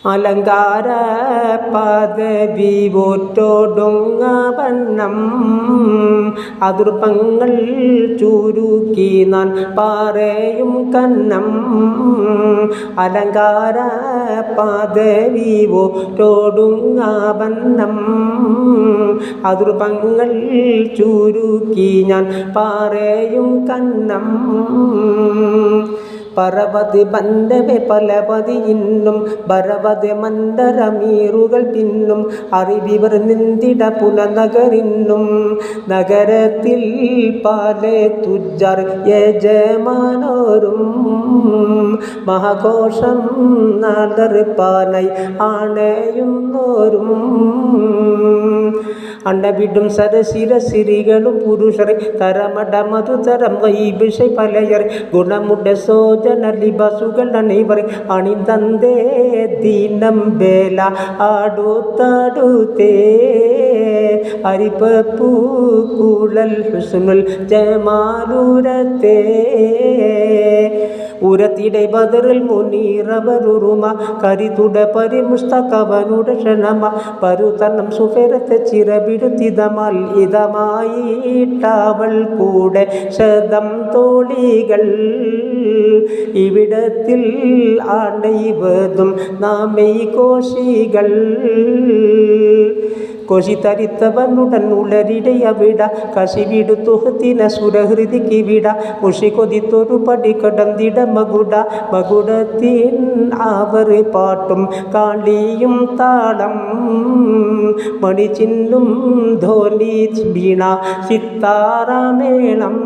അലങ്കാര പദവി ഒറ്റൊടുങ്ങ വണ്ണം അതിർപ്പങ്ങൾ ചുരുക്കി നാൻ പറയും കന്നം. അലങ്കാര പദവി ഒറ്റൊടുങ്ങ വണ്ണം അതിർപ്പങ്ങൾ ചുരുക്കി ഞാൻ പറയും കന്നം. പരവതി ബന്ധവെ പലപതി ഇന്നും ഭരവതി മന്ദരമീറുകൾ പിന്നും അറിവിവർ നിന്ദിട പുനനഗരിന്നും. നഗരത്തിൽ പല തുജാർ യജമാനോരും മഹാഘോഷം നടപ്പാനായി ആണയുന്നോരും. അണ്ടവിടും സരസിരസിരികളും പുരുഷർ തരമട മധുതരം വൈഭിഷை പലയർ ഗുണമുട സോജന ലിബസുകൾ അണിവർ അണിന്തേ ദീനം വേല അടുത്തടുത്തേ അരിപ്പൂ കുഴൽ ഹുസ്നുൽ ജമാലുരത്തേ. ഉരത്തിടെ ബദറിൽ മുനീറവരുമ കരിതുട പരിമുസ്തകവനുട ക്ഷണമ പരുതനം സുഫേരത്തെ ചിറപിടുത്തിതമാൽ ഇതമായിട്ടവൾ കൂടെ ശതം തോളികൾ. ഇവിടത്തിൽ ആണ്ടൈവതും നാമൈ കോശികൾ. കൊശി തരിത്തവനുടൻ ഉളരിടയവിട കശിവിടുത്തുഹത്തിന സുരഹൃതിക്ക് വിട മുഷി കൊതിത്തൊരു പടി കടന്നിട മകുട. മകുടത്തിൻ അവർ പാട്ടും കാളിയും താളം മണിച്ചിന്നും ധോനി വീണ സിത്താരമേളം.